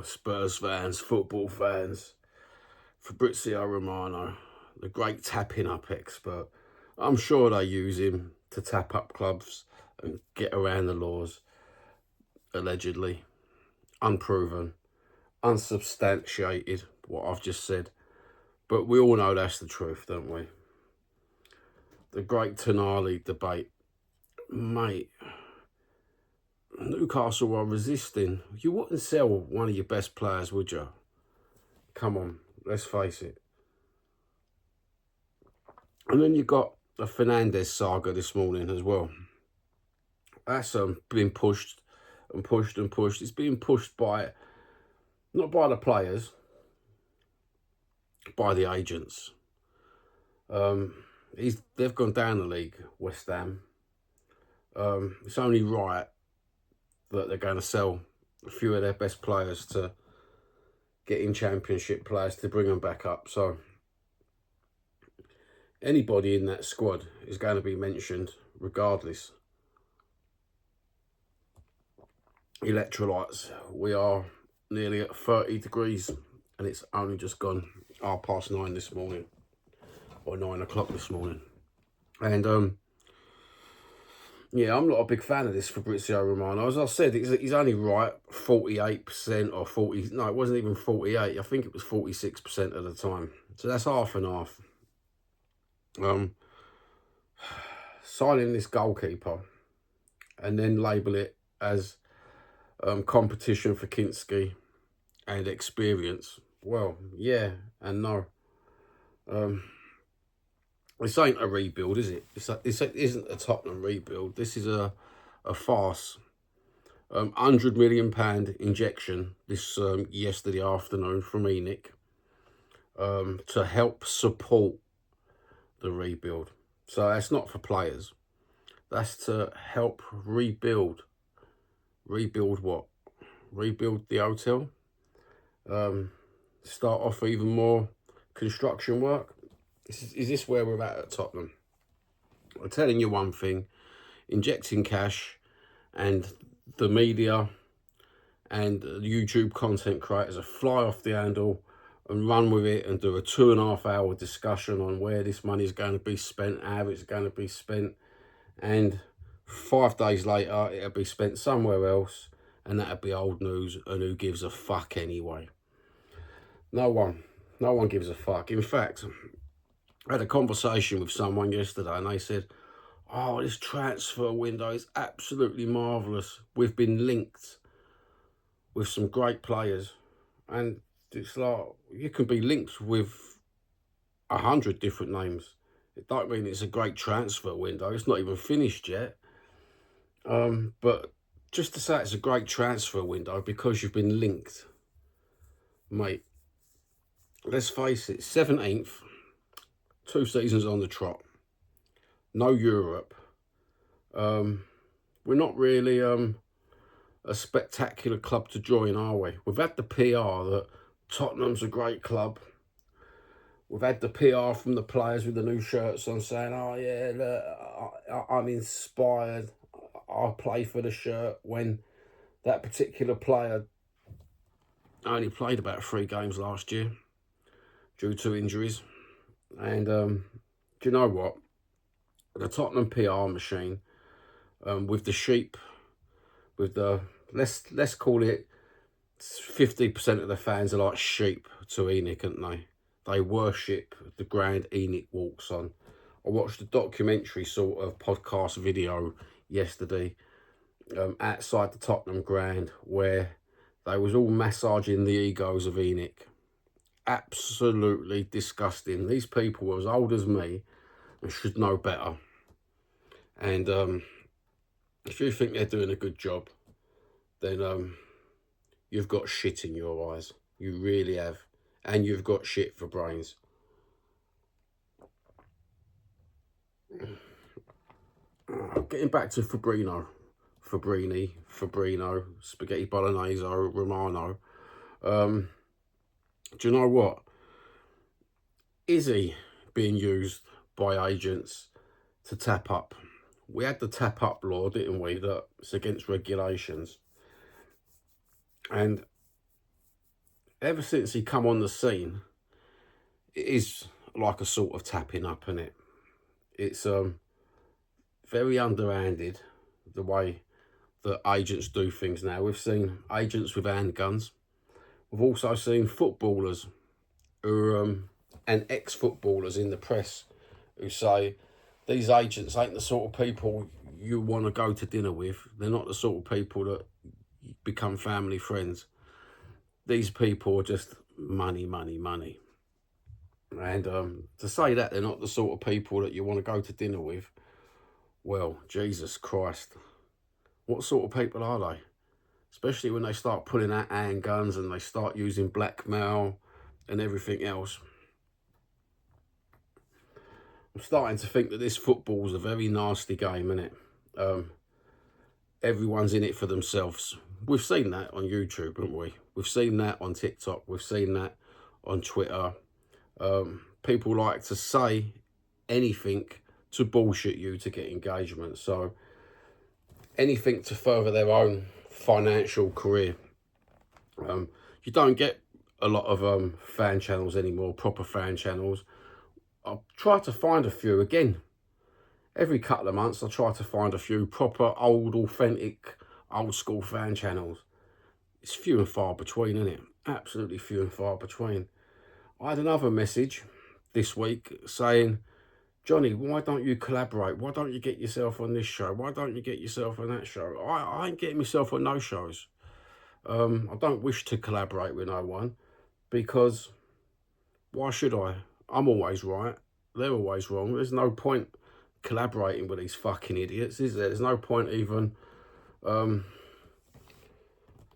Spurs fans, football fans, Fabrizio Romano, the great tapping up expert. I'm sure they use him to tap up clubs and get around the laws, allegedly. Unproven, unsubstantiated, what I've just said. But we all know that's the truth, don't we? The great Tonali debate. Mate, Newcastle are resisting. You wouldn't sell one of your best players, would you? Come on, let's face it. And then you got the Fernandez saga this morning as well. That's been pushed and pushed and pushed. It's being pushed by, not by the players, by the agents. They've gone down the league, West Ham. It's only right that they're going to sell a few of their best players to get in Championship players to bring them back up. So anybody in that squad is going to be mentioned regardless. Electrolytes, we are nearly at 30 degrees and it's only just gone 9:30 this morning, or 9 o'clock this morning. And yeah, I'm not a big fan of this Fabrizio Romano. As I said, he's only right 48% or 40. No, it wasn't even 48. I think it was 46% of the time. So that's half and half. Signing this goalkeeper and then label it as competition for Kinski and experience. Well, yeah and no. This ain't a rebuild, is it? This isn't a Tottenham rebuild. This is a farce. £100 million injection this yesterday afternoon from ENIC to help support the rebuild. So that's not for players. That's to help rebuild. Rebuild what? Rebuild the hotel. Start off even more construction work. Is this where we're at Tottenham? I'm telling you one thing, injecting cash and the media and YouTube content creators are fly off the handle and run with it and do a 2.5 hour discussion on where this money is going to be spent, how it's going to be spent, and 5 days later it'll be spent somewhere else and that'll be old news, and who gives a fuck anyway? No one gives a fuck. In fact, I had a conversation with someone yesterday and they said, oh, this transfer window is absolutely marvellous. We've been linked with some great players. And it's like, you can be linked with 100 different names. It don't mean it's a great transfer window. It's not even finished yet. But just to say it's a great transfer window because you've been linked, mate, let's face it, 17th, 2 seasons on the trot, no Europe. We're not really a spectacular club to join, are we? We've had the PR that Tottenham's a great club. We've had the PR from the players with the new shirts on saying, oh yeah, look, I'm inspired, I'll play for the shirt, when that particular player only played about 3 games last year due to injuries. And do you know what? The Tottenham PR machine, with the sheep, with the, let's call it 50% of the fans are like sheep to ENIC, aren't they? They worship the ground ENIC walks on. I watched a documentary sort of podcast video yesterday outside the Tottenham ground where they was all massaging the egos of ENIC. Absolutely disgusting. These people were as old as me and should know better. And if you think they're doing a good job, then you've got shit in your eyes. You really have. And you've got shit for brains. Getting back to Fabrizio, Spaghetti Bolognese, Romano. Do you know what? Is he being used by agents to tap up? We had the tap up law, didn't we? That it's against regulations. And ever since he come on the scene, it is like a sort of tapping up, isn't it? It's very underhanded, the way that agents do things now. We've seen agents with handguns. We've also seen footballers who and ex-footballers in the press who say these agents ain't the sort of people you want to go to dinner with. They're not the sort of people that become family friends. These people are just money, money, money. And to say that they're not the sort of people that you want to go to dinner with, well, Jesus Christ, what sort of people are they? Especially when they start pulling out handguns and they start using blackmail and everything else. I'm starting to think that this football's a very nasty game, isn't it? Everyone's in it for themselves. We've seen that on YouTube, haven't we? We've seen that on TikTok. We've seen that on Twitter. People like to say anything to bullshit you to get engagement. So anything to further their own financial career. You don't get a lot of fan channels anymore, proper fan channels. I try to find a few again. Every couple of months I try to find a few proper old, authentic, old school fan channels. It's few and far between, isn't it? Absolutely few and far between. I had another message this week saying, Johnny, why don't you collaborate? Why don't you get yourself on this show? Why don't you get yourself on that show? I ain't getting myself on no shows. I don't wish to collaborate with no one, because why should I? I'm always right. They're always wrong. There's no point collaborating with these fucking idiots, is there? There's no point even,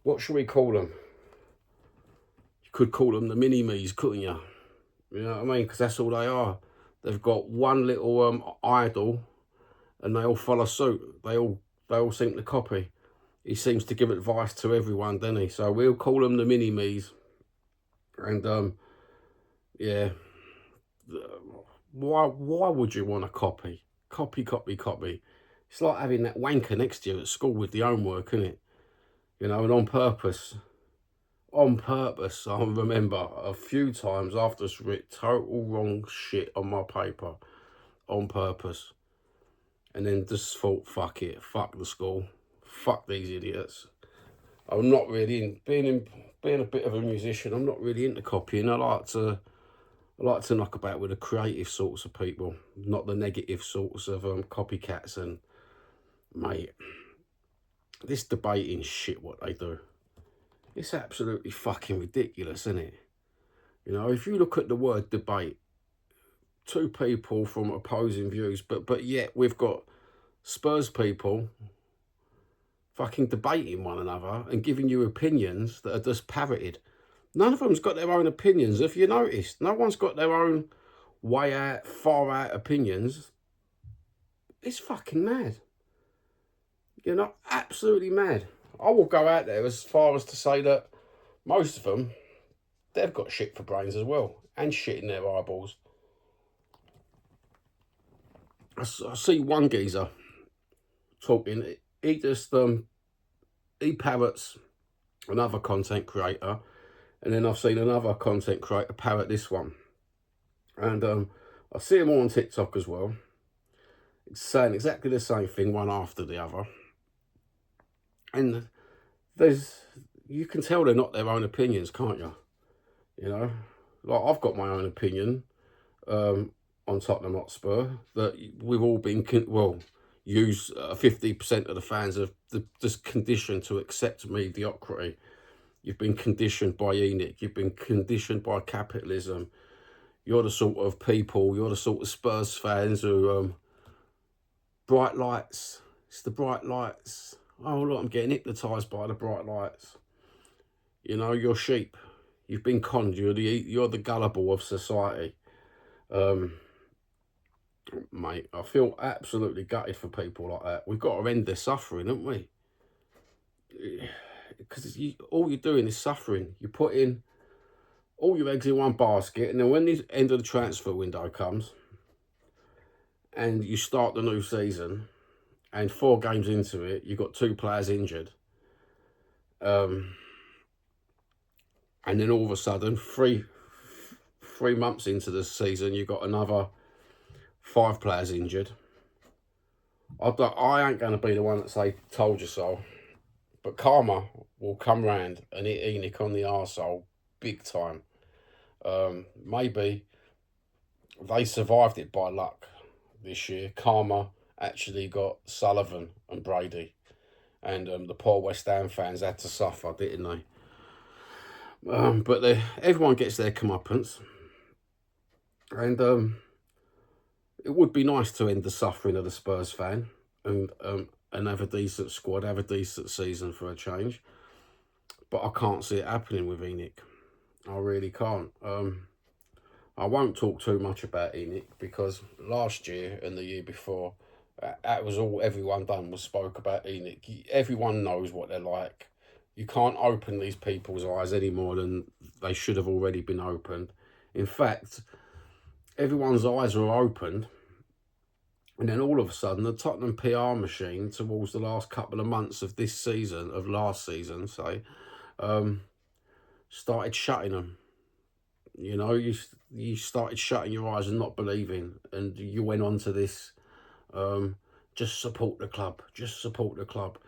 what should we call them? You could call them the mini-me's, couldn't you? You know what I mean? Because that's all they are. They've got one little idol and they all follow suit. They all seem to copy. He seems to give advice to everyone, doesn't he? So we'll call them the mini-me's. And yeah, why would you want to copy? Copy. It's like having that wanker next to you at school with the homework, isn't it? You know, and on purpose. I remember a few times after it's written total wrong shit on my paper on purpose. And then just thought, fuck it, fuck the school, fuck these idiots. I'm not really being a bit of a musician. I'm not really into copying. I like to knock about with the creative sorts of people, not the negative sorts of copycats. And mate, this debating shit, what they do, it's absolutely fucking ridiculous, isn't it? You know, if you look at the word debate, two people from opposing views, but yet we've got Spurs people fucking debating one another and giving you opinions that are just parroted. None of them's got their own opinions. If you noticed, no one's got their own way out, far out opinions. It's fucking mad. You know, absolutely mad. I will go out there as far as to say that most of them, they've got shit for brains as well, and shit in their eyeballs. I see one geezer talking. He just he parrots another content creator, and then I've seen another content creator parrot this one, and I see them all on TikTok as well. It's saying exactly the same thing, one after the other, and you can tell they're not their own opinions, can't you? You know, like I've got my own opinion on Tottenham Hotspur, that we've all been, 50% of the fans have just conditioned to accept mediocrity. You've been conditioned by ENIC. You've been conditioned by capitalism. You're the sort of people, you're the sort of Spurs fans who, bright lights. It's the bright lights. Oh, look, I'm getting hypnotised by the bright lights. You know, you're sheep. You've been conned. You're the gullible of society. Mate, I feel absolutely gutted for people like that. We've got to end their suffering, haven't we? Because all you're doing is suffering. You're putting all your eggs in one basket, and then when the end of the transfer window comes and you start the new season, and 4 games into it, you've got 2 players injured. And then all of a sudden, three months into the season, you got another 5 players injured. I ain't going to be the one that say, told you so. But karma will come round and hit Enoch on the arsehole big time. Maybe they survived it by luck this year. Karma actually got Sullivan and Brady. And the poor West Ham fans had to suffer, didn't they? But everyone gets their comeuppance. And it would be nice to end the suffering of the Spurs fan and have a decent squad, have a decent season for a change. But I can't see it happening with Enoch. I really can't. I won't talk too much about Enoch because last year and the year before, that was all everyone done was spoke about Enoch. Everyone knows what they're like. You can't open these people's eyes any more than they should have already been opened. In fact, everyone's eyes are opened, and then all of a sudden the Tottenham PR machine towards the last couple of months of this season, of last season, say, started shutting them. You know, you started shutting your eyes and not believing, and you went on to this, just support the club, just support the club.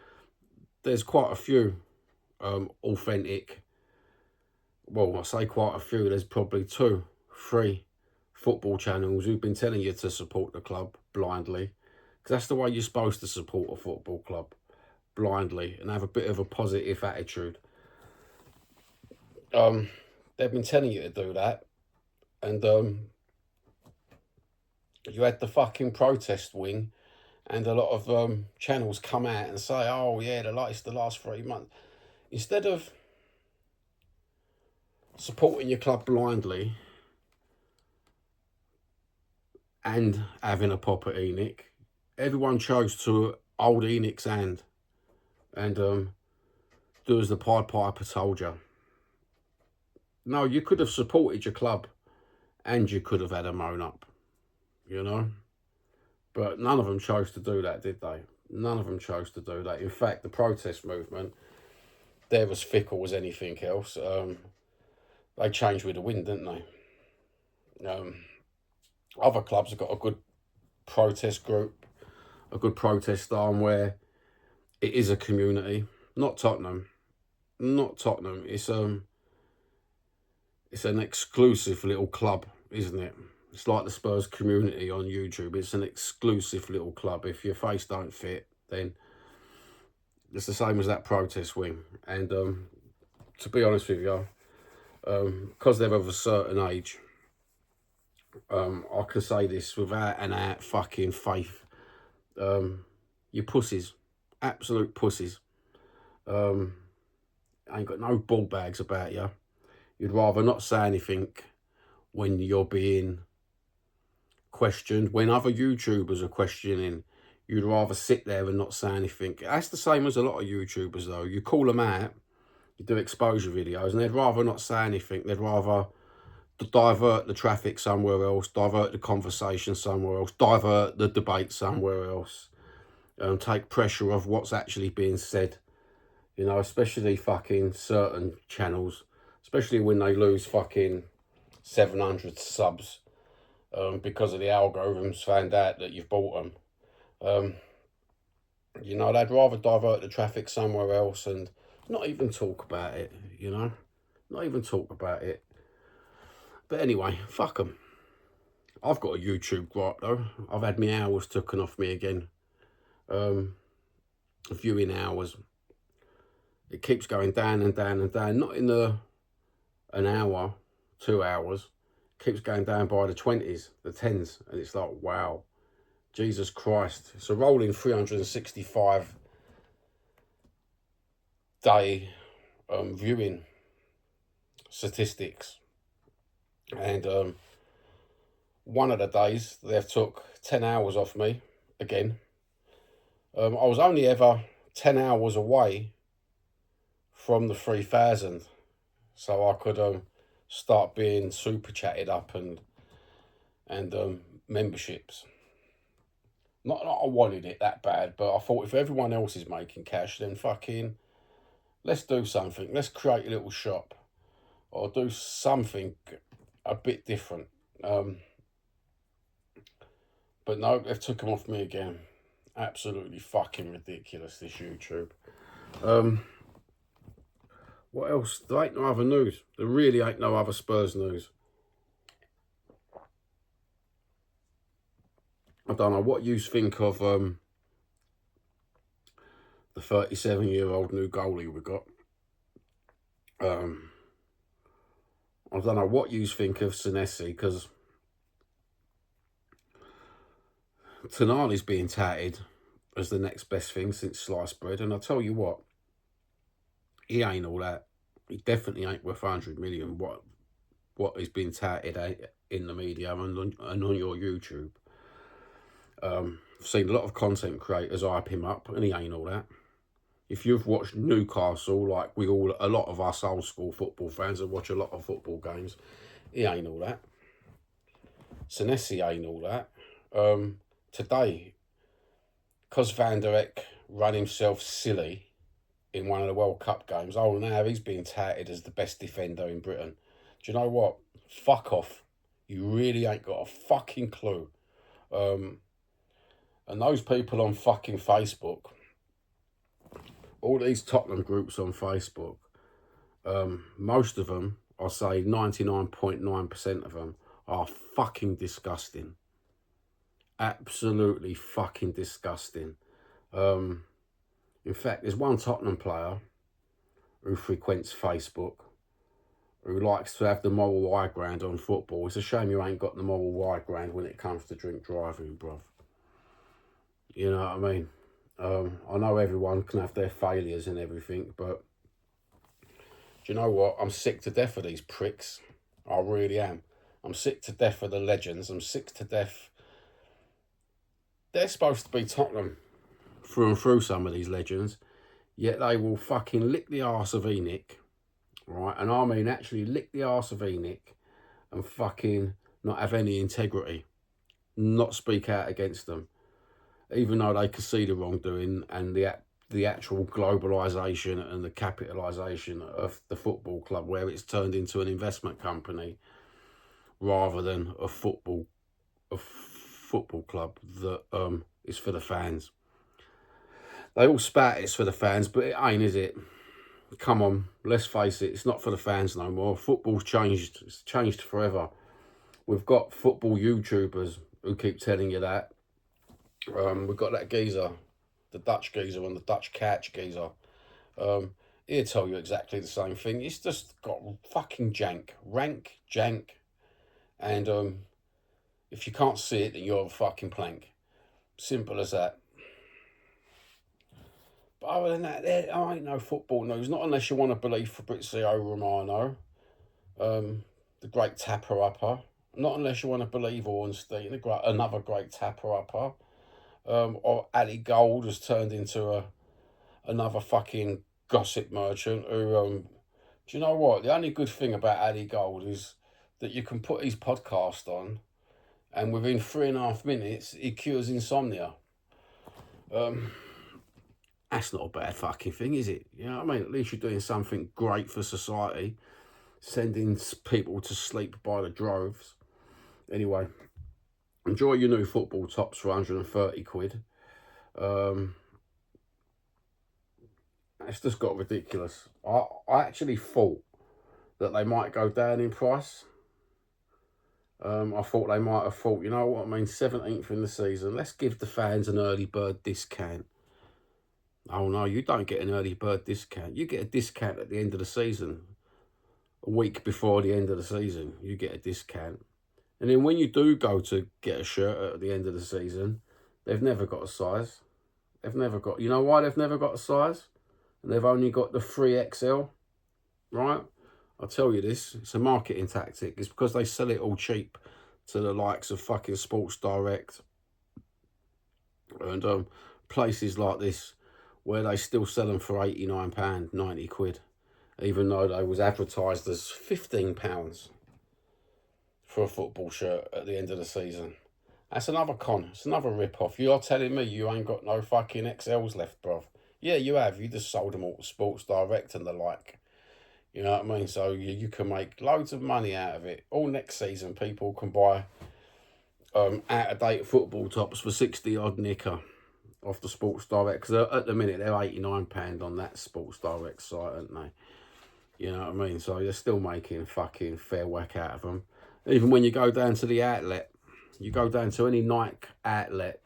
There's quite a few authentic, well, I say quite a few, there's probably 2, 3 football channels who've been telling you to support the club blindly, because that's the way you're supposed to support a football club, blindly, and have a bit of a positive attitude. They've been telling you to do that, and you had the fucking protest wing, and a lot of channels come out and say, oh yeah, it's the last 3 months. Instead of supporting your club blindly and having a pop at Enoch, everyone chose to hold Enoch's hand and do as the Pied Piper told you. No, you could have supported your club and you could have had a moan up, you know. But none of them chose to do that, did they? None of them chose to do that. In fact, the protest movement, they're as fickle as anything else. They changed with the wind, didn't they? Other clubs have got a good protest group, a good protest arm where it is a community. Not Tottenham. Not Tottenham. It's an exclusive little club, isn't it? It's like the Spurs community on YouTube. It's an exclusive little club. If your face don't fit, then it's the same as that protest wing. And to be honest with you, because they're of a certain age, I can say this without an out fucking faith. You pussies. Absolute pussies. Ain't got no ball bags about you. You'd rather not say anything when you're being questioned. When other YouTubers are questioning, you'd rather sit there and not say anything. That's the same as a lot of YouTubers, though. You call them out, you do exposure videos, and they'd rather not say anything. They'd rather divert the traffic somewhere else, divert the conversation somewhere else, divert the debate somewhere else, and take pressure off what's actually being said. You know, especially fucking certain channels, especially when they lose fucking 700 subs because of the algorithms found out that you've bought them. You know, they'd rather divert the traffic somewhere else and not even talk about it, you know? Not even talk about it. But anyway, fuck them. I've got a YouTube gripe, though. I've had my hours taken off me again. Viewing hours. It keeps going down and down and down. Not in an hour, 2 hours. It keeps going down by the 20s, the 10s. And it's like, wow. Jesus Christ. It's a rolling 365 day viewing statistics. And one of the days they've took 10 hours off me again. I was only ever 10 hours away from the 3,000, so I could start being super chatted up and memberships. Not that I wanted it that bad, but I thought if everyone else is making cash, then fucking let's do something. Let's create a little shop or do something a bit different. But no, they've took them off me again. Absolutely fucking ridiculous, this YouTube. What else? There ain't no other news. There really ain't no other Spurs news. I don't know what you think of the 37-year-old new goalie we got. I don't know what you think of Senesi, because Tonali's being touted as the next best thing since sliced bread, and I'll tell you what, he ain't all that. He definitely ain't worth 100 million. What is being touted in the media and on your YouTube. I've seen a lot of content creators hype him up, and he ain't all that. If you've watched Newcastle, like a lot of us old school football fans that watch a lot of football games, he ain't all that. Senesi ain't all that. Today, because Van der Eck ran himself silly in one of the World Cup games, now he's being touted as the best defender in Britain. Do you know what? Fuck off. You really ain't got a fucking clue. And those people on fucking Facebook, all these Tottenham groups on Facebook, most of them, I'll say 99.9% of them, are fucking disgusting. Absolutely fucking disgusting. In fact, there's one Tottenham player who frequents Facebook, who likes to have the moral high ground on football. It's a shame you ain't got the moral high ground when it comes to drink driving, bruv. You know what I mean? I know everyone can have their failures and everything, but do you know what? I'm sick to death of these pricks. I really am. I'm sick to death of the legends. I'm sick to death. They're supposed to be Tottenham through and through, some of these legends, yet they will fucking lick the arse of Enoch, right? And I mean actually lick the arse of Enoch and fucking not have any integrity, not speak out against them, even though they could see the wrongdoing and the actual globalisation and the capitalisation of the football club, where it's turned into an investment company rather than a football club that is for the fans. They all spat it's for the fans, but it ain't, is it? Come on, let's face it, it's not for the fans no more. Football's changed. It's changed forever. We've got football YouTubers who keep telling you that. We've got that geezer, the Dutch geezer and the Dutch catch geezer. He'll tell you exactly the same thing. It's just got fucking rank jank. And if you can't see it, then you're a fucking plank. Simple as that. But other than that, there ain't no football news. Not unless you want to believe Fabrizio Romano, the great tapper-upper. Not unless you want to believe Ornstein, another great tapper-upper. Or Ali Gold has turned into another fucking gossip merchant who, do you know what? The only good thing about Ali Gold is that you can put his podcast on and within 3.5 minutes, he cures insomnia. That's not a bad fucking thing, is it? You know what I mean? At least you're doing something great for society, sending people to sleep by the droves. Anyway, enjoy your new football tops for 130 quid. It's just got ridiculous. I actually thought that they might go down in price. I thought they might have thought, you know what I mean, 17th in the season, let's give the fans an early bird discount. Oh no, you don't get an early bird discount. You get a discount at the end of the season. A week before the end of the season, you get a discount. And then when you do go to get a shirt at the end of the season, they've never got a size. They've never got, you know why they've never got a size? And they've only got the 3XL, right? I'll tell you this, it's a marketing tactic. It's because they sell it all cheap to the likes of fucking Sports Direct and places like this, where they still sell them for £89, 90 quid, even though they was advertised as £15 for a football shirt at the end of the season. That's another con. It's another rip-off. You're telling me you ain't got no fucking XLs left, bruv. Yeah, you have. You just sold them all to Sports Direct and the like. You know what I mean? So you can make loads of money out of it. All next season, people can buy out-of-date football tops for 60 odd nicker off the Sports Direct, because at the minute they're £89 on that Sports Direct site, aren't they? You know what I mean? So you're still making fucking fair whack out of them. Even when you go down to the outlet, you go down to any Nike outlet,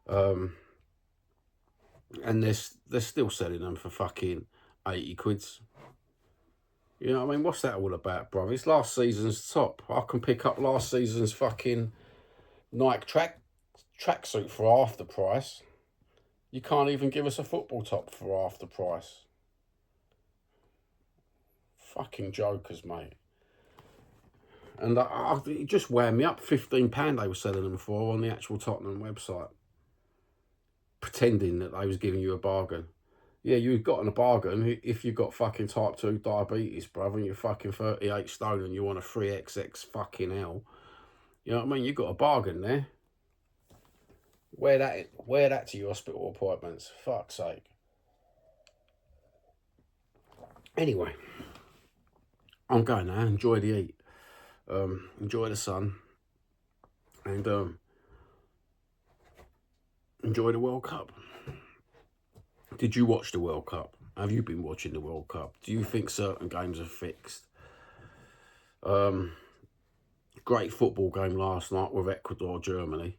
and they're still selling them for fucking 80 quids. You know what I mean? What's that all about, bro? It's last season's top. I can pick up last season's fucking Nike tracksuit for half the price. You can't even give us a football top for half the price. Fucking jokers, mate. And it just wound me up. £15 they were selling them for on the actual Tottenham website, pretending that they was giving you a bargain. Yeah, you've gotten a bargain if you've got fucking type 2 diabetes, brother, and you're fucking 38 stone and you want a 3XX fucking L. You know what I mean? You've got a bargain there. Wear that to your hospital appointments. Fuck's sake. Anyway, I'm going now. Enjoy the heat. Enjoy the sun. And enjoy the World Cup. Did you watch the World Cup? Have you been watching the World Cup? Do you think certain games are fixed? Great football game last night with Ecuador, Germany.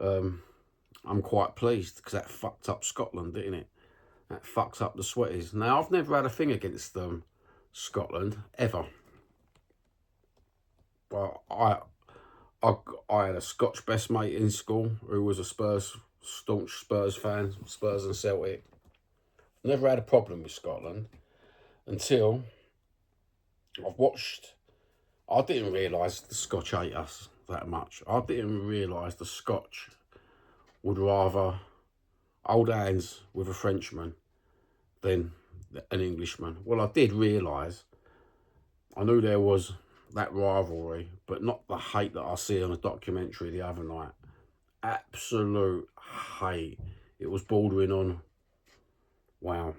I'm quite pleased because that fucked up Scotland, didn't it? That fucked up the Sweaties. Now, I've never had a thing against Scotland, ever. But I had a Scotch best mate in school who was a staunch Spurs fan, Spurs and Celtic. Never had a problem with Scotland until I didn't realise the Scotch hate us that much. I didn't realise the Scotch would rather hold hands with a Frenchman than an Englishman. Well, I did realise. I knew there was that rivalry, but not the hate that I see on a documentary the other night. Absolute hate. It was bordering on, wow.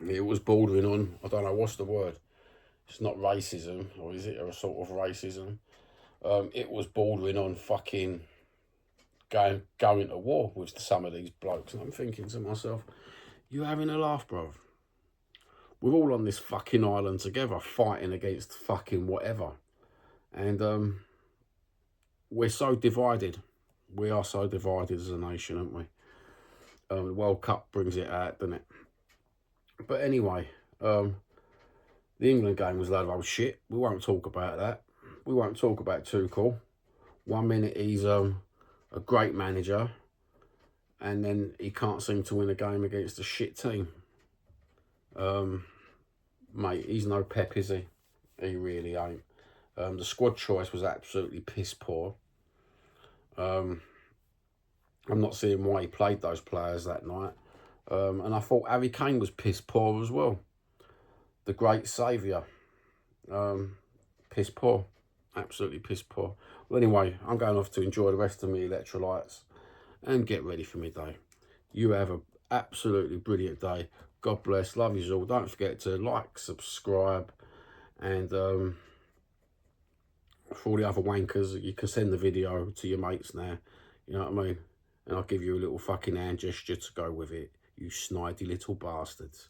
It was bordering on, I don't know, what's the word? It's not racism, or is it a sort of racism? It was bordering on fucking going to war with some of these blokes. And I'm thinking to myself, you having a laugh, bro? We're all on this fucking island together, fighting against fucking whatever. And we're so divided. We are so divided as a nation, aren't we? The World Cup brings it out, doesn't it? But anyway, the England game was a load of old shit. We won't talk about that. We won't talk about Tuchel. 1 minute he's a great manager, and then he can't seem to win a game against a shit team. Mate, he's no Pep, is he? He really ain't. The squad choice was absolutely piss poor. I'm not seeing why he played those players that night. And I thought Harry Kane was piss poor as well. The great saviour. Piss poor. Absolutely piss poor. Well, anyway, I'm going off to enjoy the rest of my electrolytes and get ready for my day. You have an absolutely brilliant day. God bless. Love you all. Don't forget to like, subscribe, and for all the other wankers, you can send the video to your mates now. You know what I mean? And I'll give you a little fucking hand gesture to go with it. You snidey little bastards.